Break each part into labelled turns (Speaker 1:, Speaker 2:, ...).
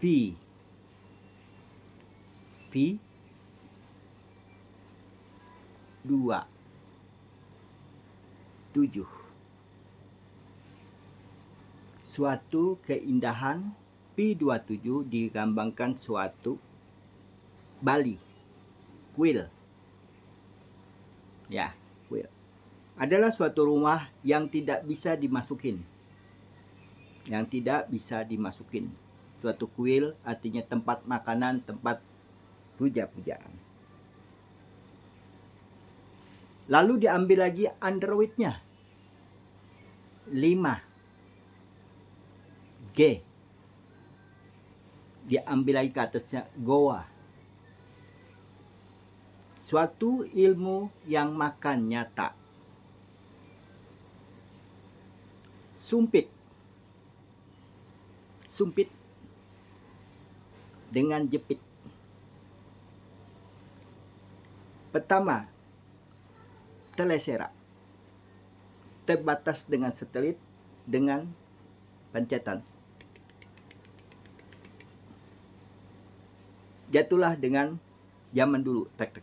Speaker 1: P 27. Suatu keindahan P27 digambarkan suatu Bali, kuil. Ya, kuil. Adalah suatu rumah yang tidak bisa dimasukin. Suatu kuil artinya tempat makanan, tempat puja-pujaan. Lalu diambil lagi underweight-nya. 5 G. Diambil lagi ke atasnya goa. Suatu ilmu yang makan nyata. Sumpit dengan jepit. Pertama, telesera. Terbatas dengan satelit dengan pencetan. Jatuhlah dengan zaman dulu. Tak.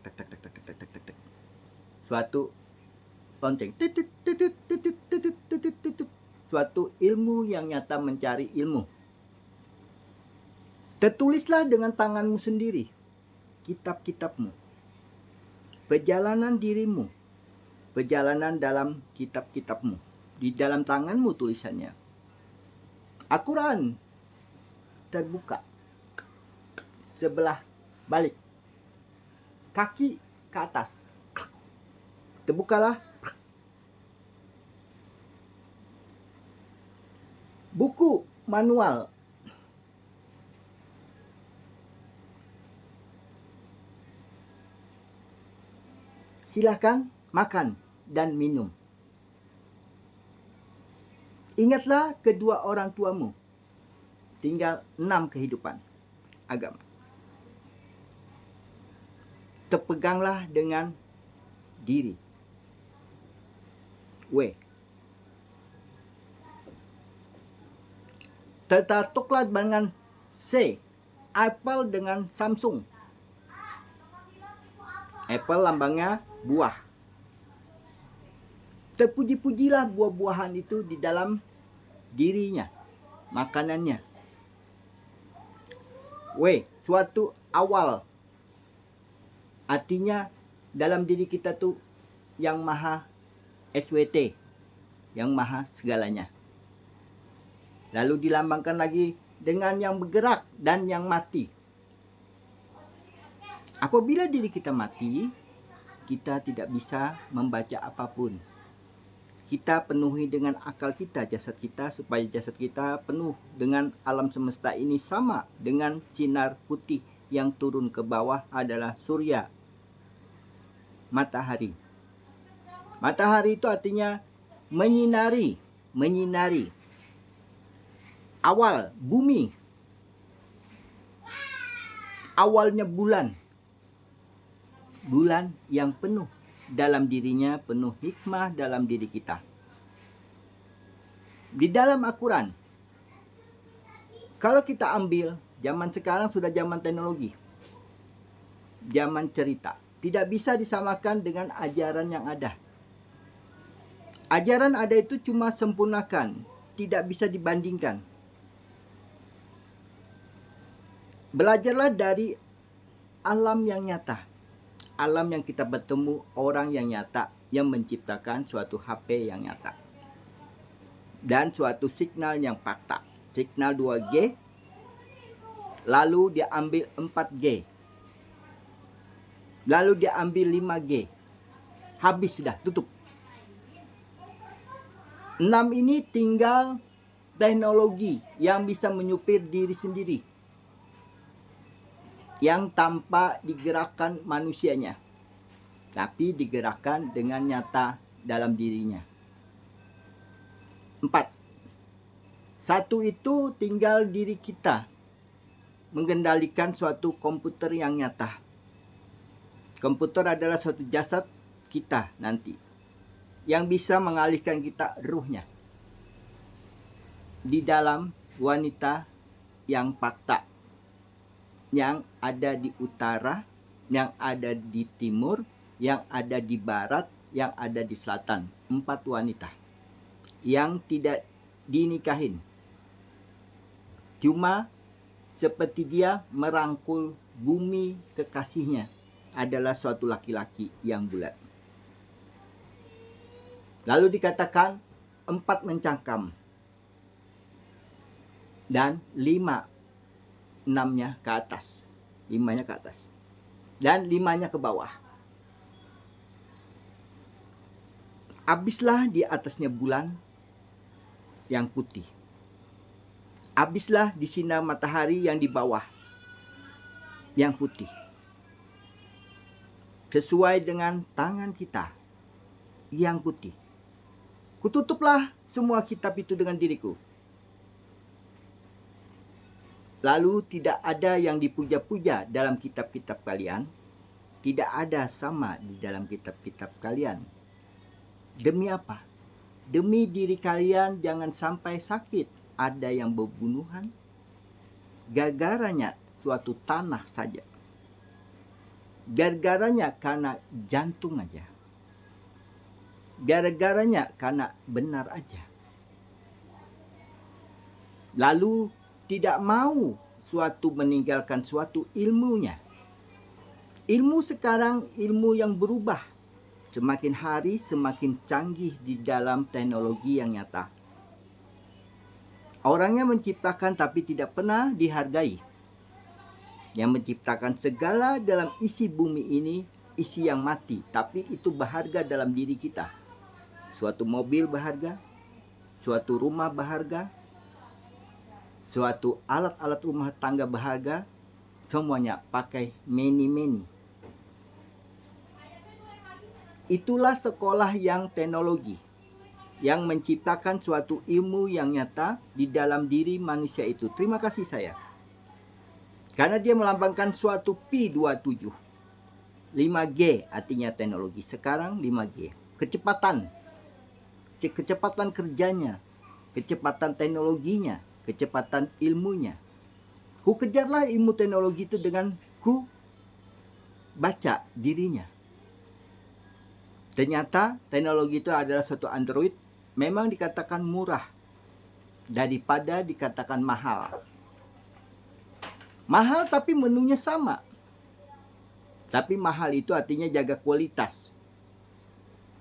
Speaker 1: Suatu lonceng. Suatu ilmu yang nyata mencari ilmu. Tertulislah dengan tanganmu sendiri kitab-kitabmu. Perjalanan dirimu. Perjalanan dalam kitab-kitabmu. Di dalam tanganmu tulisannya. Al-Quran terbuka. Sebelah balik. Kaki ke atas. Terbukalah. Buku manual. Silakan makan dan minum. Ingatlah kedua orang tuamu. Tinggal 6 kehidupan agama. Terpeganglah dengan diri. W. Tertatuklah dengan C. Apple dengan Samsung. Apple lambangnya buah. Terpuji-pujilah buah-buahan itu di dalam dirinya, makanannya. W. Suatu awal. Artinya dalam diri kita tuh yang maha SWT, yang maha segalanya. Lalu dilambangkan lagi dengan yang bergerak dan yang mati. Apabila diri kita mati, kita tidak bisa membaca apapun. Kita penuhi dengan akal kita, jasad kita, supaya jasad kita penuh dengan alam semesta ini sama dengan sinar putih yang turun ke bawah adalah surya, matahari. Matahari itu artinya menyinari. Awal bumi. Awalnya bulan. Bulan yang penuh dalam dirinya, penuh hikmah dalam diri kita. Di dalam Al-Quran, kalau kita ambil, zaman sekarang sudah zaman teknologi, zaman cerita, tidak bisa disamakan dengan ajaran yang ada. Ajaran ada itu cuma sempurnakan, tidak bisa dibandingkan. Belajarlah dari alam yang nyata. Alam yang kita bertemu, orang yang nyata, yang menciptakan suatu HP yang nyata. Dan suatu signal yang fakta. Signal 2G, lalu dia ambil 4G. Lalu dia ambil 5G. Habis sudah, tutup. 6 ini tinggal teknologi yang bisa menyupir diri sendiri, yang tanpa digerakkan manusianya, tapi digerakkan dengan nyata dalam dirinya. 4. Satu itu tinggal diri kita mengendalikan suatu komputer yang nyata. Komputer adalah suatu jasad kita nanti, yang bisa mengalihkan kita ruhnya di dalam wanita yang fakta, yang ada di utara, yang ada di timur, yang ada di barat, yang ada di selatan. 4 wanita yang tidak dinikahin. Cuma seperti dia merangkul bumi kekasihnya adalah suatu laki-laki yang bulat. Lalu dikatakan 4 mencangkam dan 6-nya ke atas. 5-nya ke atas dan 5-nya ke bawah. Habislah di atasnya bulan yang putih. Habislah di sinar matahari yang di bawah yang putih. Sesuai dengan tangan kita yang putih. Kututuplah semua kitab itu dengan diriku. Lalu tidak ada yang dipuja-puja dalam kitab-kitab kalian. Tidak ada sama di dalam kitab-kitab kalian. Demi apa? Demi diri kalian jangan sampai sakit. Ada yang berbunuhan. Gara-garanya suatu tanah saja. Gara-garanya karena jantung aja. Gara-garanya karena benar aja. Lalu tidak mau suatu meninggalkan suatu ilmunya. Ilmu sekarang ilmu yang berubah. Semakin hari semakin canggih di dalam teknologi yang nyata. Orangnya menciptakan tapi tidak pernah dihargai. Yang menciptakan segala dalam isi bumi ini, isi yang mati, tapi itu berharga dalam diri kita. Suatu mobil berharga, suatu rumah berharga, suatu alat-alat rumah tangga berharga, semuanya pakai meni-meni. Itulah sekolah yang teknologi, yang menciptakan suatu ilmu yang nyata di dalam diri manusia itu. Terima kasih saya. Karena dia melambangkan suatu P27. 5G artinya teknologi. Sekarang 5G. Kecepatan kerjanya, kecepatan teknologinya, kecepatan ilmunya. Ku kejarlah ilmu teknologi itu dengan ku baca dirinya. Ternyata teknologi itu adalah suatu Android memang dikatakan murah daripada dikatakan mahal. Mahal tapi menunya sama. Tapi mahal itu artinya jaga kualitas.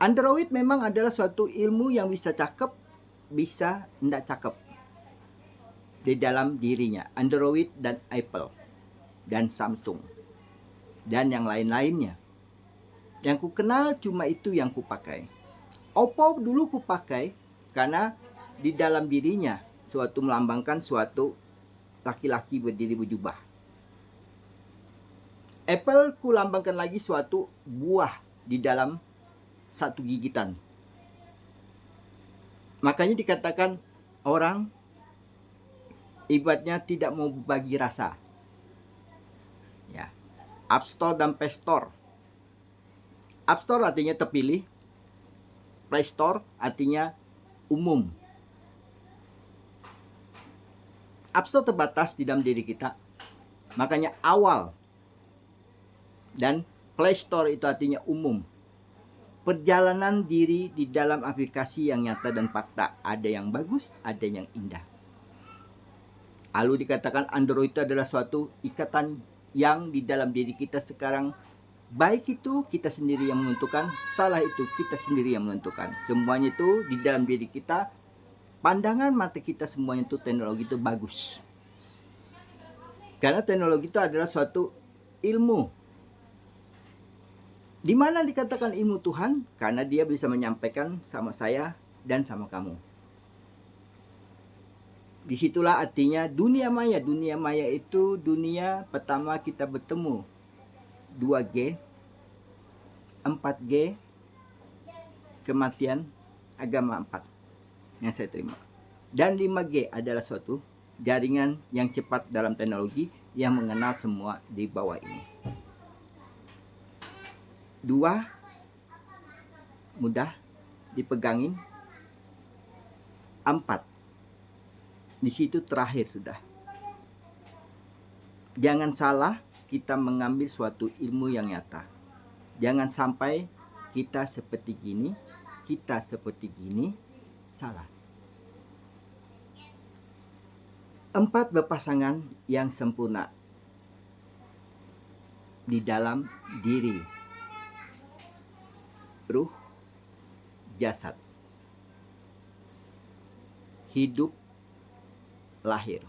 Speaker 1: Android memang adalah suatu ilmu yang bisa cakep, bisa tidak cakep. Di dalam dirinya, Android dan Apple, dan Samsung, dan yang lain-lainnya. Yang ku kenal cuma itu yang ku pakai. Oppo dulu ku pakai karena di dalam dirinya suatu melambangkan suatu laki-laki berdiri berjubah. Apple ku lambangkan lagi suatu buah di dalam satu gigitan. Makanya dikatakan orang ibaratnya tidak mau berbagi rasa. Ya. App Store dan Play Store. App Store artinya terpilih. Play Store artinya umum. App Store terbatas di dalam diri kita. Makanya awal. Dan Play Store itu artinya umum. Perjalanan diri di dalam aplikasi yang nyata dan fakta. Ada yang bagus, ada yang indah. Lalu dikatakan Android itu adalah suatu ikatan yang di dalam diri kita sekarang. Baik itu kita sendiri yang menentukan, salah itu kita sendiri yang menentukan. Semuanya itu di dalam diri kita. Pandangan mata kita semuanya itu teknologi itu bagus. Karena teknologi itu adalah suatu ilmu. Di mana dikatakan ilmu Tuhan? Karena dia bisa menyampaikan sama saya dan sama kamu. Disitulah artinya dunia maya. Dunia maya itu dunia pertama kita bertemu. 2G, 4G, kematian, agama 4 yang saya terima. Dan 5G adalah suatu jaringan yang cepat dalam teknologi yang mengenal semua di bawah ini. 2 mudah dipegangin. 4 di situ terakhir sudah. Jangan salah kita mengambil suatu ilmu yang nyata. Jangan sampai kita seperti gini, salah. 4 berpasangan yang sempurna di dalam diri, ruh, jasad, hidup, lahir.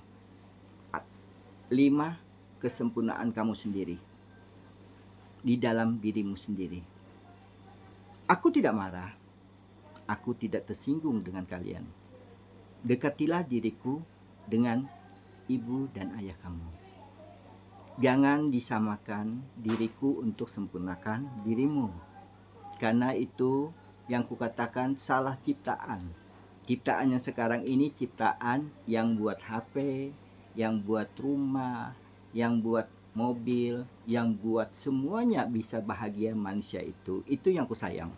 Speaker 1: 5 kesempurnaan kamu sendiri di dalam dirimu sendiri. Aku tidak marah, aku tidak tersinggung dengan kalian. Dekatilah diriku dengan ibu dan ayah kamu. Jangan disamakan diriku untuk sempurnakan dirimu, karena itu yang kukatakan salah ciptaan. Ciptaan yang sekarang ini ciptaan yang buat HP, yang buat rumah, yang buat mobil, yang buat semuanya bisa bahagia manusia itu yang ku sayang.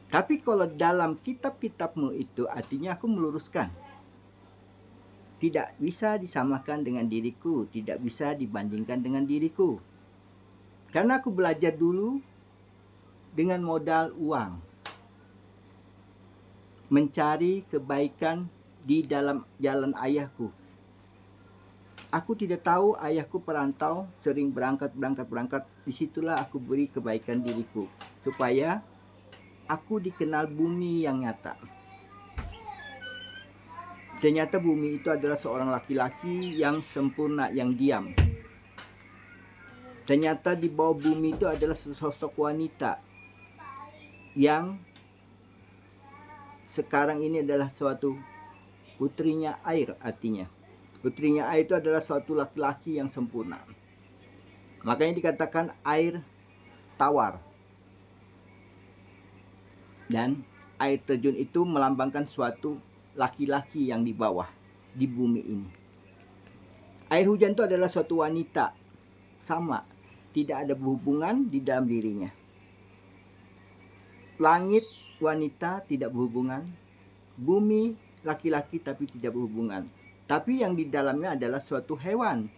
Speaker 1: Tapi kalau dalam kitab-kitabmu itu artinya aku meluruskan. Tidak bisa disamakan dengan diriku, tidak bisa dibandingkan dengan diriku. Karena aku belajar dulu dengan modal uang. Mencari kebaikan di dalam jalan ayahku. Aku tidak tahu ayahku perantau, sering berangkat. Disitulah aku beri kebaikan diriku, supaya aku dikenal bumi yang nyata. Ternyata bumi itu adalah seorang laki-laki yang sempurna, yang diam. Ternyata di bawah bumi itu adalah sosok wanita yang sekarang ini adalah suatu putrinya air artinya. Putrinya air itu adalah suatu laki-laki yang sempurna. Makanya dikatakan air tawar. Dan air terjun itu melambangkan suatu laki-laki yang di bawah, di bumi ini. Air hujan itu adalah suatu wanita, sama, tidak ada hubungan di dalam dirinya. Langit wanita tidak berhubungan, bumi laki-laki tapi tidak berhubungan. Tapi yang di dalamnya adalah suatu hewan.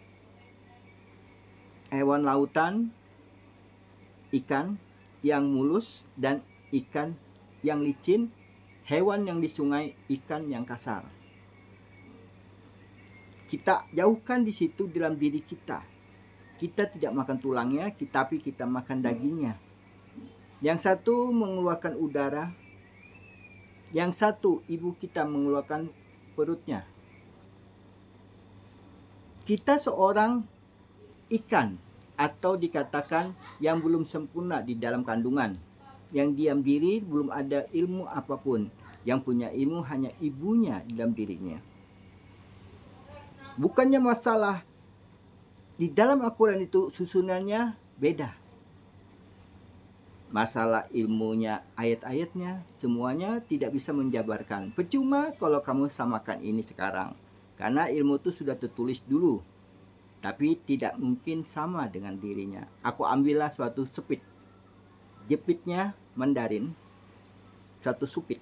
Speaker 1: Hewan lautan, ikan yang mulus dan ikan yang licin, hewan yang di sungai, ikan yang kasar. Kita jauhkan di situ dalam diri kita. Kita tidak makan tulangnya, tapi kita makan dagingnya. Yang satu mengeluarkan udara, yang satu ibu kita mengeluarkan perutnya. Kita seorang ikan, atau dikatakan yang belum sempurna di dalam kandungan, yang diam diri, belum ada ilmu apapun. Yang punya ilmu hanya ibunya dalam dirinya. Bukannya masalah di dalam Al-Quran itu susunannya beda. Masalah ilmunya, ayat-ayatnya, semuanya tidak bisa menjabarkan. Percuma kalau kamu samakan ini sekarang. Karena ilmu itu sudah tertulis dulu. Tapi tidak mungkin sama dengan dirinya. Aku ambillah suatu sepit. Jepitnya Mandarin. Satu supit.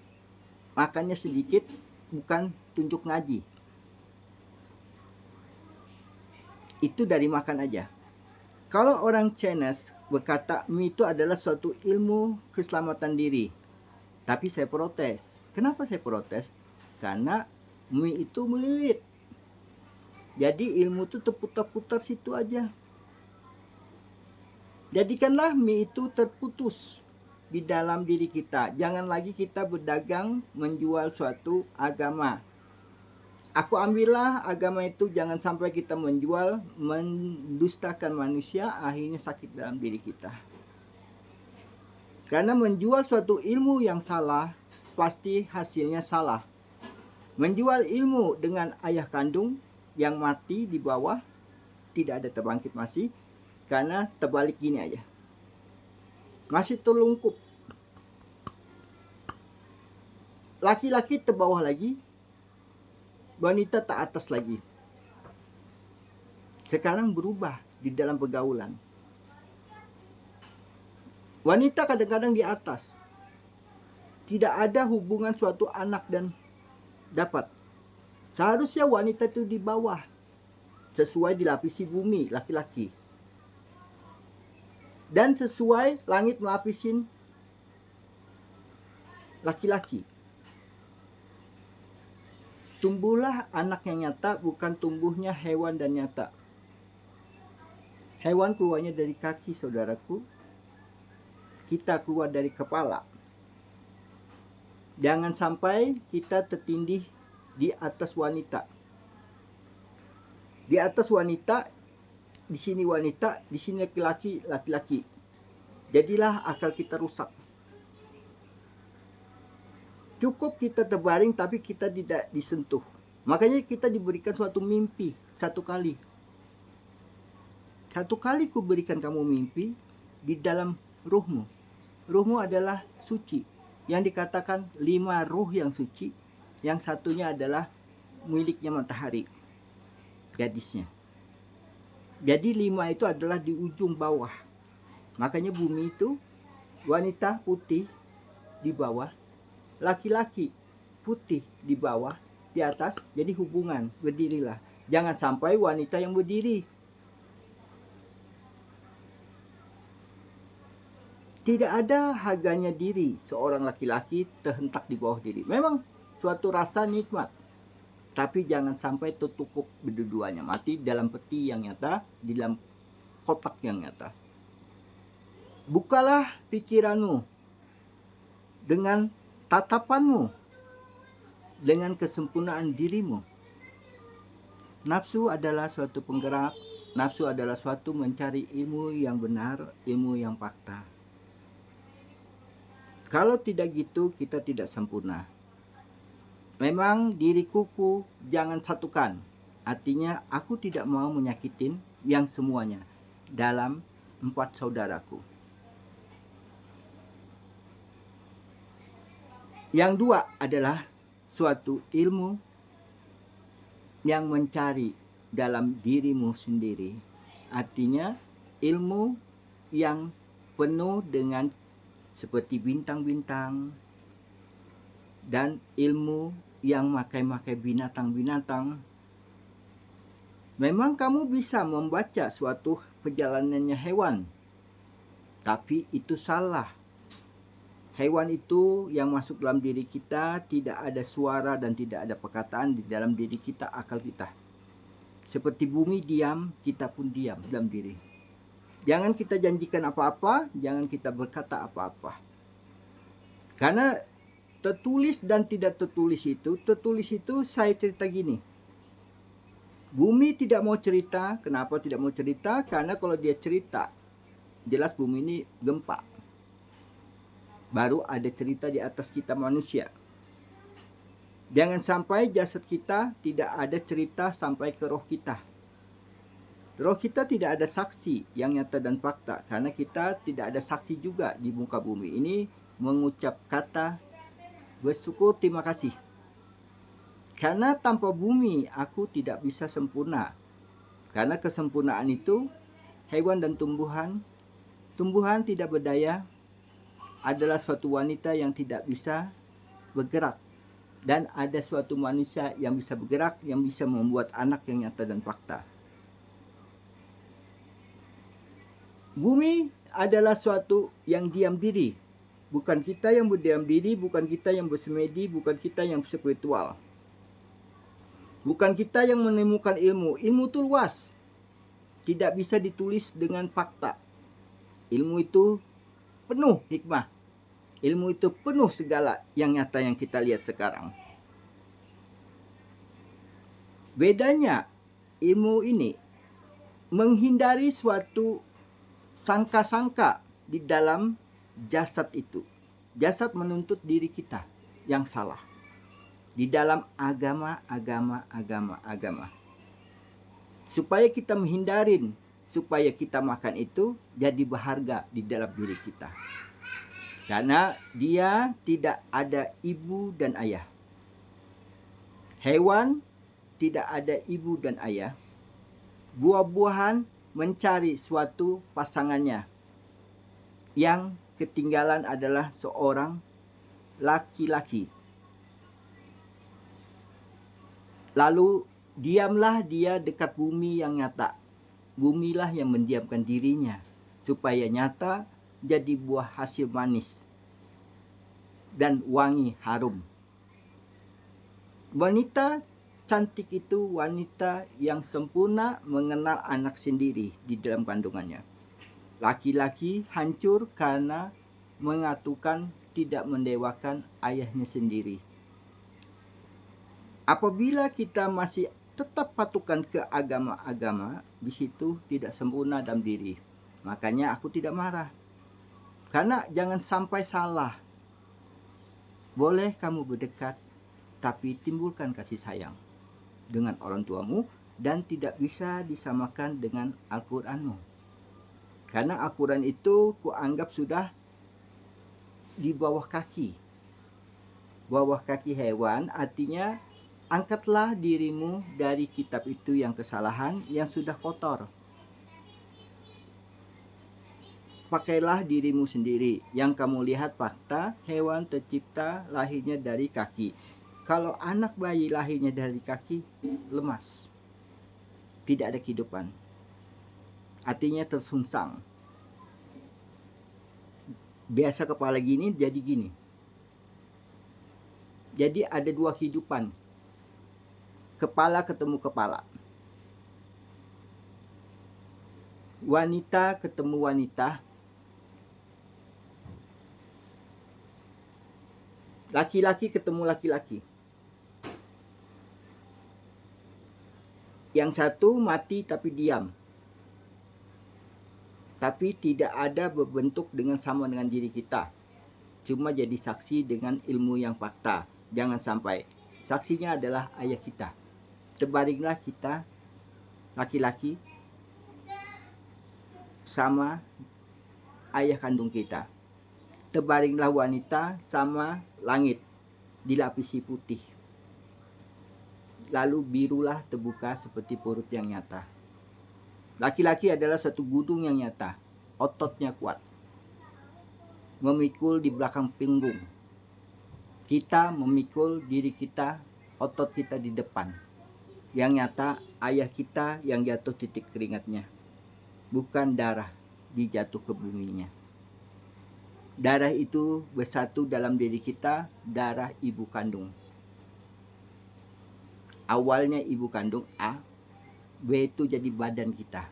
Speaker 1: Makannya sedikit, bukan tunjuk ngaji. Itu dari makan aja. Kalau orang Chinese berkata mie itu adalah suatu ilmu keselamatan diri. Tapi saya protes. Kenapa saya protes? Karena mie itu melilit. Jadi ilmu itu terputar-putar situ aja. Jadikanlah mie itu terputus di dalam diri kita. Jangan lagi kita berdagang menjual suatu agama. Aku ambillah agama itu, jangan sampai kita menjual, mendustakan manusia, akhirnya sakit dalam diri kita. Karena menjual suatu ilmu yang salah, pasti hasilnya salah. Menjual ilmu dengan ayah kandung yang mati di bawah, tidak ada terbangkit masih, karena terbalik gini aja. Masih terlungkup. Laki-laki terbawah lagi, wanita tak atas lagi. Sekarang berubah di dalam pergaulan. Wanita kadang-kadang di atas. Tidak ada hubungan suatu anak dan dapat. Seharusnya wanita itu di bawah. sesuai dilapisi bumi laki-laki, dan sesuai langit melapisin laki-laki. Tumbuhlah anak yang nyata, bukan tumbuhnya hewan dan nyata. Hewan keluarnya dari kaki, saudaraku. Kita keluar dari kepala. Jangan sampai kita tertindih di atas wanita. Di atas wanita, di sini wanita, di sini laki-laki, laki-laki. Jadilah akal kita rusak. Cukup kita terbaring tapi kita tidak disentuh. Makanya kita diberikan suatu mimpi satu kali. Satu kali ku berikan kamu mimpi di dalam ruhmu. Ruhmu adalah suci. Yang dikatakan 5 ruh yang suci. Yang satunya adalah miliknya matahari, gadisnya. Jadi 5 itu adalah di ujung bawah. Makanya bumi itu wanita putih di bawah, laki-laki putih di bawah, di atas. Jadi hubungan, berdirilah. Jangan sampai wanita yang berdiri. Tidak ada harganya diri seorang laki-laki terhentak di bawah diri. Memang suatu rasa nikmat, tapi jangan sampai tertukuk berdua-duanya. Mati dalam peti yang nyata, di dalam kotak yang nyata. Bukalah pikiranmu dengan tatapanmu, dengan kesempurnaan dirimu. Nafsu adalah suatu penggerak. Nafsu adalah suatu mencari ilmu yang benar, ilmu yang fakta. Kalau tidak gitu, kita tidak sempurna. Memang diriku jangan satukan. Artinya aku tidak mau menyakitin yang semuanya dalam 4 saudaraku. Yang 2 adalah suatu ilmu yang mencari dalam dirimu sendiri. Artinya ilmu yang penuh dengan seperti bintang-bintang, dan ilmu yang makai-makai binatang-binatang. Memang kamu bisa membaca suatu perjalanannya hewan, tapi itu salah. Hewan itu yang masuk dalam diri kita, tidak ada suara dan tidak ada perkataan di dalam diri kita, akal kita. Seperti bumi diam, kita pun diam dalam diri. Jangan kita janjikan apa-apa, jangan kita berkata apa-apa. Karena tertulis dan tidak tertulis itu saya cerita gini. Bumi tidak mau cerita. Kenapa tidak mau cerita? Karena kalau dia cerita, jelas bumi ini gempa. Baru ada cerita di atas kita manusia. Jangan sampai jasad kita tidak ada cerita sampai ke roh kita. Roh kita tidak ada saksi yang nyata dan fakta, karena kita tidak ada saksi juga di muka bumi ini mengucap kata bersyukur terima kasih. Karena tanpa bumi aku tidak bisa sempurna. Karena kesempurnaan itu hewan dan tumbuhan tidak berdaya, adalah suatu wanita yang tidak bisa bergerak, dan ada suatu manusia yang bisa bergerak, yang bisa membuat anak yang nyata dan fakta. Bumi adalah suatu yang diam diri. Bukan kita yang berdiam diri, bukan kita yang bersemedi, bukan kita yang spiritual. Bukan kita yang menemukan ilmu. Ilmu itu luas. Tidak bisa ditulis dengan fakta. Ilmu itu penuh hikmah. Ilmu itu penuh segala yang nyata yang kita lihat sekarang. Bedanya ilmu ini menghindari suatu sangka-sangka di dalam jasad itu. Jasad menuntut diri kita yang salah. Di dalam agama. Supaya kita menghindarin, supaya kita makan itu jadi berharga di dalam diri kita. Karena dia tidak ada ibu dan ayah. Hewan tidak ada ibu dan ayah. Buah-buahan mencari suatu pasangannya. Yang ketinggalan adalah seorang laki-laki. Lalu Diamlah dia dekat bumi yang nyata. Bumilah yang mendiamkan dirinya, supaya nyata jadi buah hasil manis dan wangi harum. Wanita cantik itu wanita yang sempurna mengenal anak sendiri di dalam kandungannya. Laki-laki hancur karena mengatukan tidak mendewakan ayahnya sendiri. Apabila kita masih tetap patukan ke agama-agama, di situ tidak sempurna dalam diri. Makanya aku tidak marah. Karena jangan sampai salah. Boleh kamu berdekat, tapi timbulkan kasih sayang dengan orang tuamu dan tidak bisa disamakan dengan Al-Qur'anmu. Karena Al-Quran itu kuanggap sudah di bawah kaki. Bawah kaki hewan artinya angkatlah dirimu dari kitab itu yang kesalahan, yang sudah kotor. Pakailah dirimu sendiri. Yang kamu lihat fakta, hewan tercipta lahirnya dari kaki. Kalau anak bayi lahirnya dari kaki, lemas. Tidak ada kehidupan. Artinya tersungsang. Biasa kepala gini jadi gini. Jadi ada dua kehidupan. Kepala ketemu kepala. Wanita ketemu wanita. Laki-laki ketemu laki-laki. Yang satu mati tapi diam. Tapi tidak ada berbentuk dengan sama dengan diri kita. Cuma jadi saksi dengan ilmu yang fakta. Jangan sampai. Saksinya adalah ayah kita. Terbaringlah kita laki-laki sama ayah kandung kita. Terbaringlah wanita sama langit dilapisi putih. Lalu birulah terbuka seperti perut yang nyata. Laki-laki adalah satu gunung yang nyata. Ototnya kuat. Memikul di belakang punggung. Kita memikul diri kita, otot kita di depan. Yang nyata ayah kita yang jatuh titik keringatnya. Bukan darah dijatuh ke buminya. Darah itu bersatu dalam diri kita, darah ibu kandung. Awalnya ibu kandung A, B itu jadi badan kita.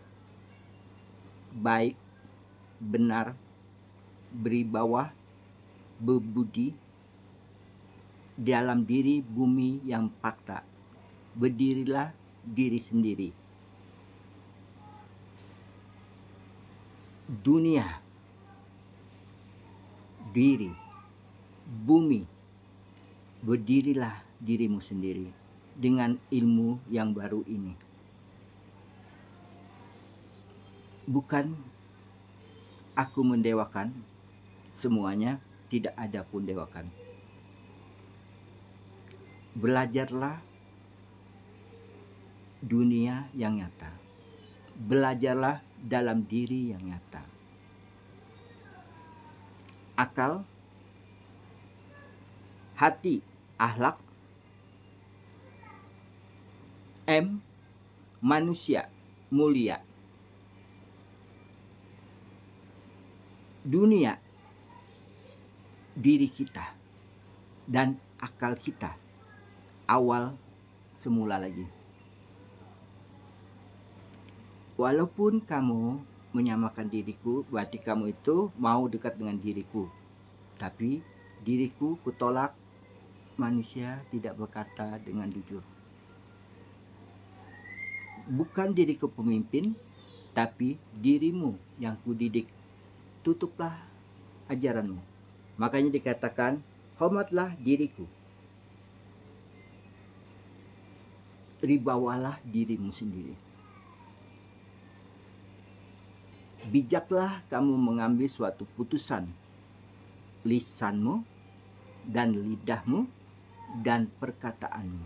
Speaker 1: Baik, benar, beribawa, berbudi, dalam diri bumi yang fakta. Berdirilah diri sendiri. Dunia, diri, bumi, berdirilah dirimu sendiri dengan ilmu yang baru ini. Bukan aku mendewakan semuanya, tidak ada pun dewakan. Belajarlah dunia yang nyata. Belajarlah dalam diri yang nyata. Akal, hati, akhlak. M, manusia mulia. Dunia, diri kita dan akal kita. Awal semula lagi. Walaupun kamu menyamakan diriku, berarti kamu itu mau dekat dengan diriku. Tapi diriku kutolak. Manusia tidak berkata dengan jujur. Bukan diriku pemimpin, tapi dirimu yang kudidik. Tutuplah ajaranmu. Makanya dikatakan, hormatlah diriku. Ribawalah dirimu sendiri. Bijaklah kamu mengambil suatu putusan. Lisanmu dan lidahmu dan perkataanmu.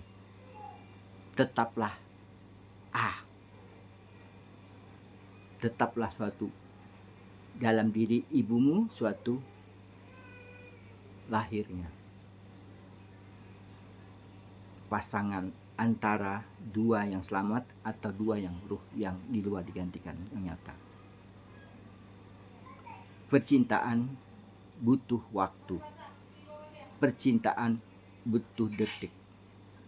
Speaker 1: Tetaplah tetaplah suatu dalam diri ibumu, suatu lahirnya. Pasangan antara dua yang selamat atau dua yang ruh yang di luar digantikan yang nyata. Percintaan butuh waktu. Percintaan butuh detik.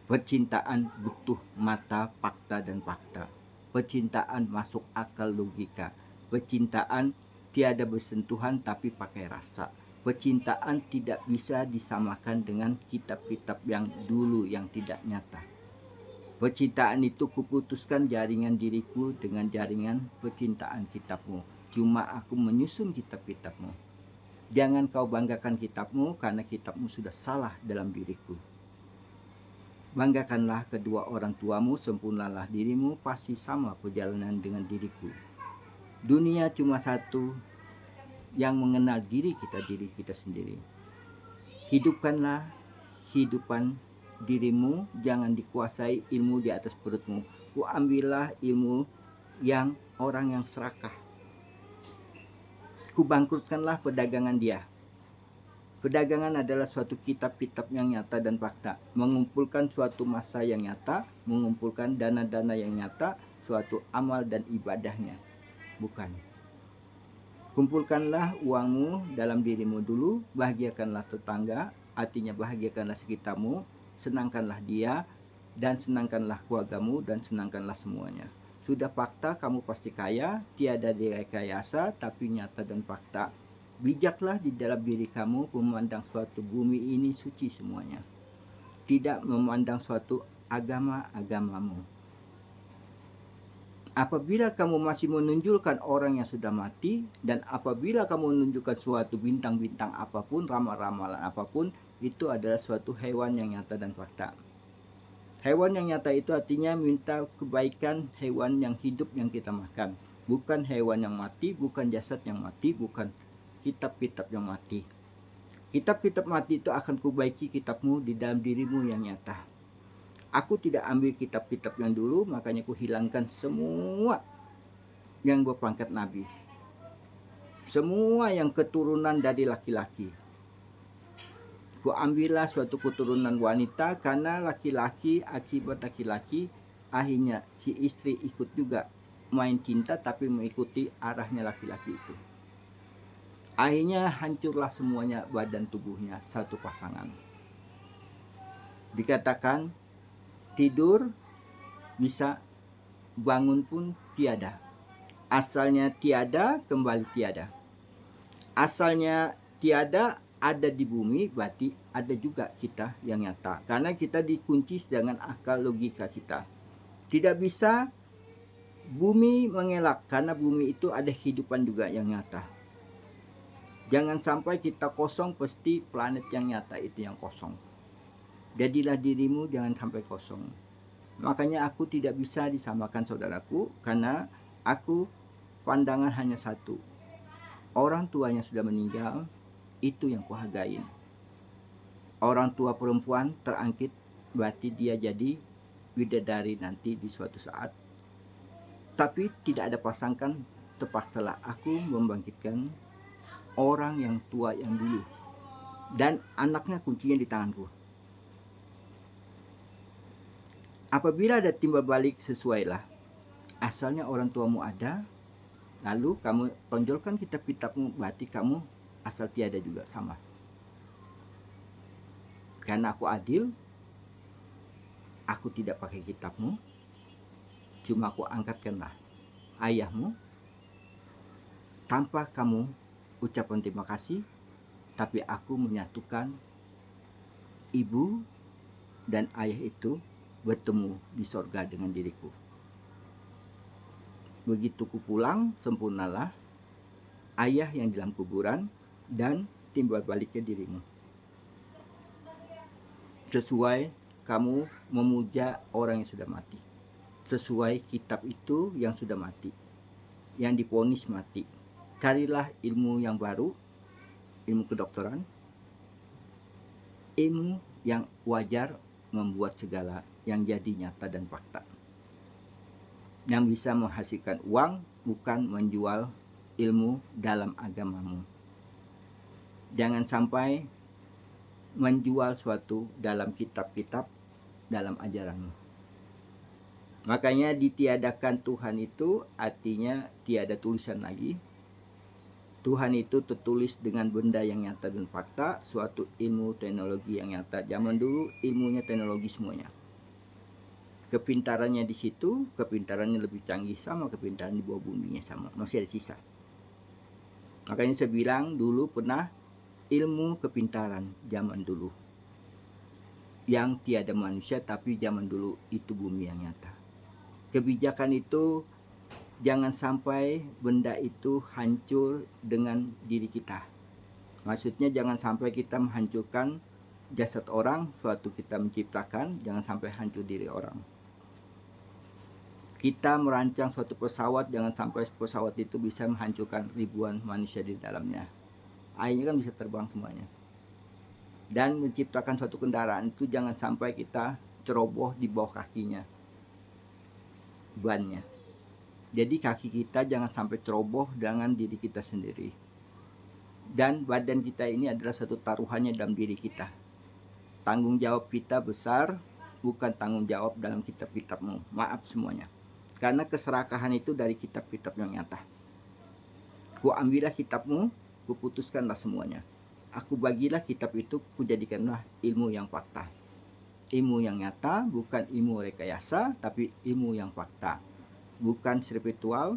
Speaker 1: Percintaan butuh mata, fakta dan fakta. Percintaan masuk akal logika. Percintaan tiada bersentuhan tapi pakai rasa. Percintaan tidak bisa disamakan dengan kitab-kitab yang dulu yang tidak nyata. Percintaan itu kuputuskan jaringan diriku dengan jaringan percintaan kitabmu. Cuma aku menyusun kitab-kitabmu. Jangan kau banggakan kitabmu karena kitabmu sudah salah dalam diriku. Banggakanlah kedua orang tuamu, sempurnalah dirimu, pasti sama perjalanan dengan diriku. Dunia cuma satu yang mengenal diri kita sendiri. Hidupkanlah hidupan dirimu, jangan dikuasai ilmu di atas perutmu. Kuambillah ilmu yang orang yang serakah. Kubangkrutkanlah perdagangan dia. Perdagangan adalah suatu kitab-kitab yang nyata dan fakta, mengumpulkan suatu masa yang nyata, mengumpulkan dana-dana yang nyata, suatu amal dan ibadahnya. Bukan. Kumpulkanlah uangmu dalam dirimu dulu, bahagiakanlah tetangga, artinya bahagiakanlah sekitarmu, senangkanlah dia, dan senangkanlah keluargamu, dan senangkanlah semuanya. Sudah fakta kamu pasti kaya, tiada direkayasa, tapi nyata dan fakta. Bijaklah di dalam diri kamu memandang suatu bumi ini suci semuanya. Tidak memandang suatu agamamu. Apabila kamu masih menunjukkan orang yang sudah mati, dan apabila kamu menunjukkan suatu bintang-bintang apapun, ramal-ramalan apapun, itu adalah suatu hewan yang nyata dan fakta. Hewan yang nyata itu artinya minta kebaikan hewan yang hidup yang kita makan. Bukan hewan yang mati, bukan jasad yang mati, bukan kitab-kitab yang mati. Kitab-kitab mati itu akan kubaiki kitabmu di dalam dirimu yang nyata. Aku tidak ambil kitab-kitab yang dulu, makanya kuhilangkan semua yang berpangkat nabi. Semua yang keturunan dari laki-laki. Kuambillah suatu keturunan wanita, karena laki-laki akibat laki-laki, akhirnya si istri ikut juga main cinta tapi mengikuti arahnya laki-laki itu. Akhirnya hancurlah semuanya badan tubuhnya satu pasangan. Dikatakan tidur bisa, bangun pun tiada. Asalnya tiada, kembali tiada. Asalnya tiada, ada di bumi, berarti ada juga kita yang nyata. Karena kita dikunci dengan akal logika kita. Tidak bisa bumi mengelak, karena bumi itu ada kehidupan juga yang nyata. Jangan sampai kita kosong, pasti planet yang nyata itu yang kosong. Jadilah dirimu jangan sampai kosong. Makanya aku tidak bisa disamakan saudaraku, karena aku pandangan hanya satu. Orang tuanya sudah meninggal, itu yang kuhargain. Orang tua perempuan terangkit, berarti dia jadi bidadari nanti di suatu saat. Tapi tidak ada pasangkan, terpaksalah aku membangkitkan orang yang tua yang dulu, dan anaknya kuncinya di tanganku. Apabila ada timbal balik, sesuailah. Asalnya orang tuamu ada, lalu kamu tonjolkan kitab-kitabmu, berarti kamu asal tiada juga sama. Karena aku adil, aku tidak pakai kitabmu, cuma aku angkatkanlah ayahmu tanpa kamu ucapan terima kasih, tapi aku menyatukan ibu dan ayah itu bertemu di sorga dengan diriku. Begitu ku pulang, sempurnalah ayah yang di dalam kuburan dan timbal baliknya dirimu. Sesuai kamu memuja orang yang sudah mati. Sesuai kitab itu yang sudah mati, yang divonis mati. Carilah ilmu yang baru, ilmu kedokteran, ilmu yang wajar membuat segala yang jadi nyata dan fakta. Yang bisa menghasilkan uang, bukan menjual ilmu dalam agamamu. Jangan sampai menjual suatu dalam kitab-kitab dalam ajaranmu. Makanya ditiadakan Tuhan itu artinya tiada tulisan lagi. Tuhan itu tertulis dengan benda yang nyata dan fakta, suatu ilmu teknologi yang nyata. Zaman dulu ilmunya teknologi semuanya. Kepintarannya di situ, kepintarannya lebih canggih sama, kepintaran di bawah buminya sama, masih ada sisa. Makanya saya bilang dulu pernah ilmu kepintaran zaman dulu. Yang tiada manusia, tapi zaman dulu itu bumi yang nyata. Kebijakan itu jangan sampai benda itu hancur dengan diri kita. Maksudnya jangan sampai kita menghancurkan jasad orang, suatu kita menciptakan, jangan sampai hancur diri orang. Kita merancang suatu pesawat, jangan sampai pesawat itu bisa menghancurkan ribuan manusia di dalamnya. Akhirnya kan bisa terbang semuanya. Dan menciptakan suatu kendaraan itu jangan sampai kita ceroboh di bawah kakinya, bannya. Jadi kaki kita jangan sampai ceroboh dengan diri kita sendiri. Dan badan kita ini adalah satu taruhannya dalam diri kita. Tanggung jawab kita besar, bukan tanggung jawab dalam kitab-kitabmu. Maaf semuanya. Karena keserakahan itu dari kitab-kitab yang nyata. Ku ambillah kitabmu, ku putuskanlah semuanya. Aku bagilah kitab itu, ku jadikanlah ilmu yang fakta. Ilmu yang nyata, bukan ilmu rekayasa, tapi ilmu yang fakta. Bukan spiritual,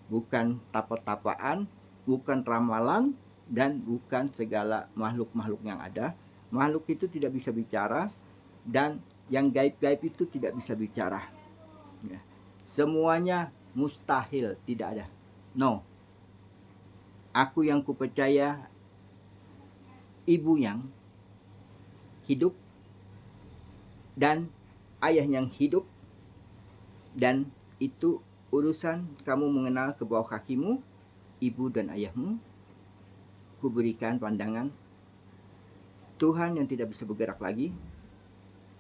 Speaker 1: bukan tapa-tapaan, bukan ramalan, dan bukan segala makhluk-makhluk yang ada. Makhluk itu tidak bisa bicara, dan yang gaib-gaib itu tidak bisa bicara. Ya. Semuanya mustahil, tidak ada. No. Aku yang kupercaya ibu yang hidup dan ayah yang hidup, dan itu urusan kamu mengenal ke bawah kakimu, ibu dan ayahmu. Kuberikan pandangan Tuhan yang tidak bisa bergerak lagi,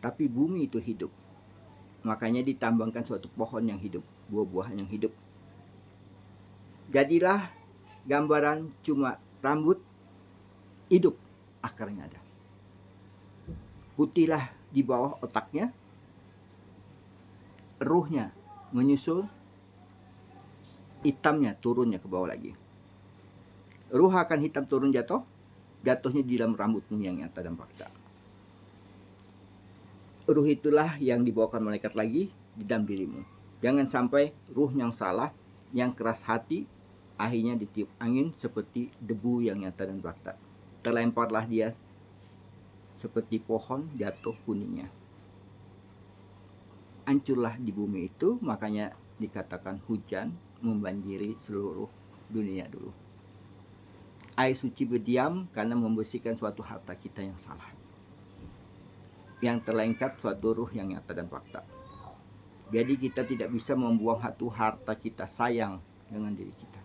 Speaker 1: tapi bumi itu hidup. Makanya ditambangkan suatu pohon yang hidup, buah-buahan yang hidup. Jadilah gambaran cuma rambut, hidup, akarnya ada. Putihlah di bawah otaknya, ruhnya menyusul, hitamnya turunnya ke bawah lagi. Ruh akan hitam turun jatuhnya di dalam rambutmu yang nyata dan fakta. Ruh itulah yang dibawakan malaikat lagi di dalam dirimu. Jangan sampai ruh yang salah, yang keras hati, akhirnya ditiup angin seperti debu yang nyata dan fakta. Terlemparlah dia seperti pohon jatuh kuningnya. Hancurlah di bumi itu, makanya dikatakan hujan membanjiri seluruh dunia dulu. Air suci berdiam karena membersihkan suatu harta kita yang salah, yang terlengkap suatu ruh yang nyata dan fakta. Jadi kita tidak bisa membuang satu harta kita sayang dengan diri kita.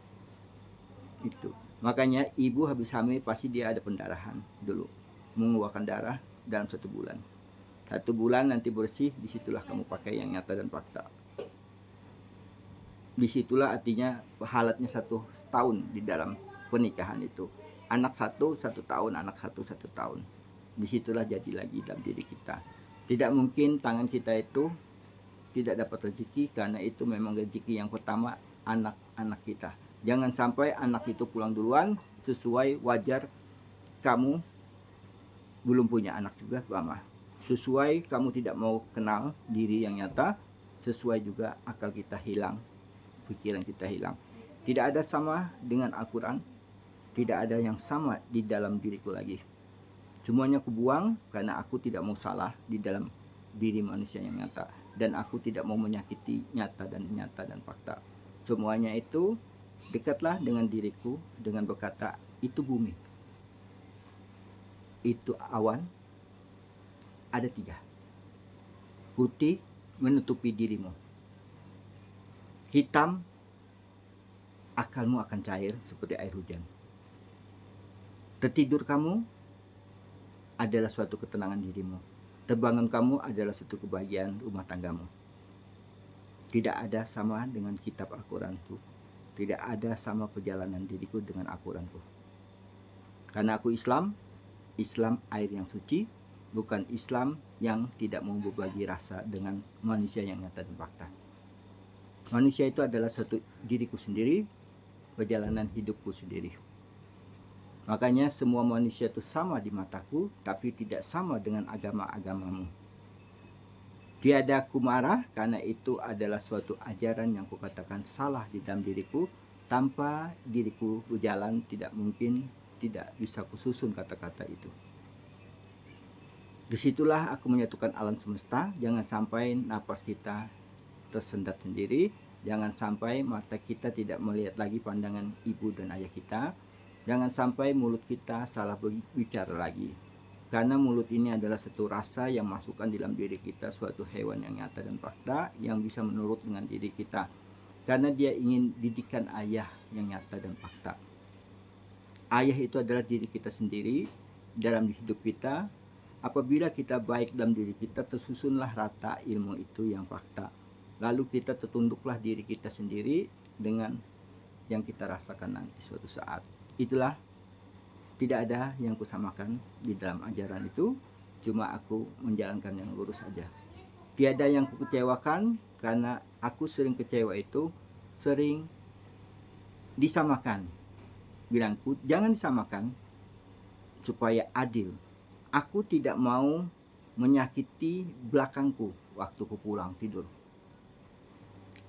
Speaker 1: Itu. Makanya ibu habis hamil pasti dia ada pendarahan dulu, mengeluarkan darah dalam 1 bulan. 1 bulan nanti bersih, disitulah kamu pakai yang nyata dan fakta. Disitulah artinya halatnya 1 tahun di dalam pernikahan itu. Anak 1 tahun, anak 1 tahun. Disitulah jadi lagi dalam diri kita. Tidak mungkin tangan kita itu tidak dapat rezeki, karena itu memang rezeki yang pertama anak-anak kita. Jangan sampai anak itu pulang duluan, sesuai wajar kamu belum punya anak juga, Mama. Sesuai kamu tidak mau kenal diri yang nyata, sesuai juga akal kita hilang, pikiran kita hilang. Tidak ada sama dengan Al-Quran, tidak ada yang sama di dalam diriku lagi. Semuanya kubuang karena aku tidak mau salah di dalam diri manusia yang nyata, dan aku tidak mau menyakiti nyata dan fakta. Semuanya itu dekatlah dengan diriku dengan berkata, itu bumi, itu awan, ada 3. Putih menutupi dirimu, hitam akalmu akan cair seperti air hujan. Tertidur kamu adalah suatu ketenangan dirimu. Terbangun kamu adalah suatu kebahagiaan rumah tanggamu. Tidak ada sama dengan kitab Al-Quranku. Tidak ada sama perjalanan diriku dengan Al-Quranku. Karena aku Islam, Islam air yang suci, bukan Islam yang tidak mau berbagi rasa dengan manusia yang nyata dan fakta. Manusia itu adalah satu diriku sendiri, perjalanan hidupku sendiri. Makanya semua manusia itu sama di mataku, tapi tidak sama dengan agama-agamamu. Tiada aku marah karena itu adalah suatu ajaran yang kukatakan salah di dalam diriku. Tanpa diriku berjalan tidak mungkin, tidak bisa kususun kata-kata itu. Disitulah aku menyatukan alam semesta. Jangan sampai napas kita tersendat sendiri. Jangan sampai mata kita tidak melihat lagi pandangan ibu dan ayah kita. Jangan sampai mulut kita salah berbicara lagi. Karena mulut ini adalah satu rasa yang masukkan dalam diri kita, suatu hewan yang nyata dan fakta yang bisa menurut dengan diri kita. Karena dia ingin didikan ayah yang nyata dan fakta. Ayah itu adalah diri kita sendiri dalam hidup kita. Apabila kita baik dalam diri kita, tersusunlah rata ilmu itu yang fakta. Lalu kita tertunduklah diri kita sendiri dengan yang kita rasakan nanti suatu saat. Itulah, tidak ada yang kusamakan di dalam ajaran itu. Cuma aku menjalankan yang lurus saja. Tiada yang kukecewakan, karena aku sering kecewa itu, sering disamakan. Bilangku, jangan disamakan supaya adil. Aku tidak mau menyakiti belakangku waktu ku pulang tidur.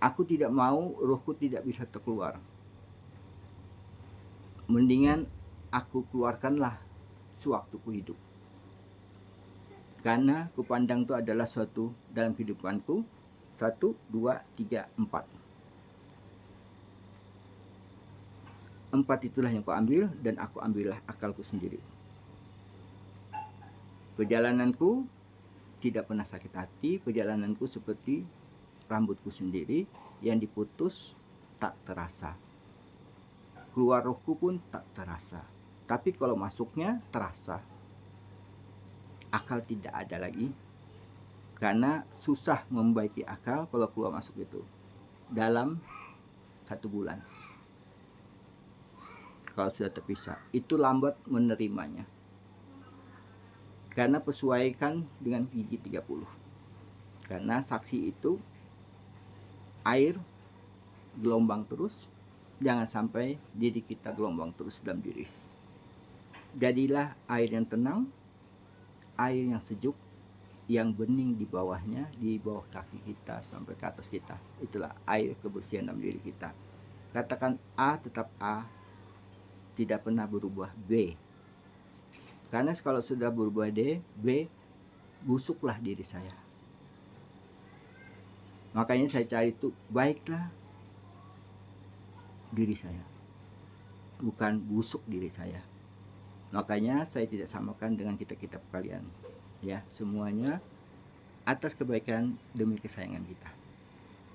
Speaker 1: Aku tidak mau rohku tidak bisa terkeluar. Mendingan aku keluarkanlah sewaktu ku hidup. Karena ku pandang itu adalah suatu dalam kehidupanku. 1, 2, 3, 4. 4 itulah yang ku ambil dan aku ambillah akalku sendiri. Perjalananku tidak pernah sakit hati. Perjalananku seperti rambutku sendiri yang diputus tak terasa. Keluar rohku pun tak terasa. Tapi kalau masuknya terasa. Akal tidak ada lagi. Karena susah membaiki akal kalau keluar masuk itu. Dalam 1 bulan. Kalau sudah terpisah. Itu lambat menerimanya. Karena persesuaikan dengan gigi 30. Karena saksi itu air gelombang terus. Jangan sampai diri kita gelombang terus dalam diri. Jadilah air yang tenang, air yang sejuk, yang bening di bawahnya, di bawah kaki kita sampai ke atas kita. Itulah air kebersihan dalam diri kita. Katakan A tetap A, tidak pernah berubah B. Karena kalau sudah berubah D, B, busuklah diri saya. Makanya saya cari itu baiklah diri saya, bukan busuk diri saya. Makanya saya tidak samakan dengan kitab-kitab kalian. Ya, semuanya atas kebaikan demi kesayangan kita.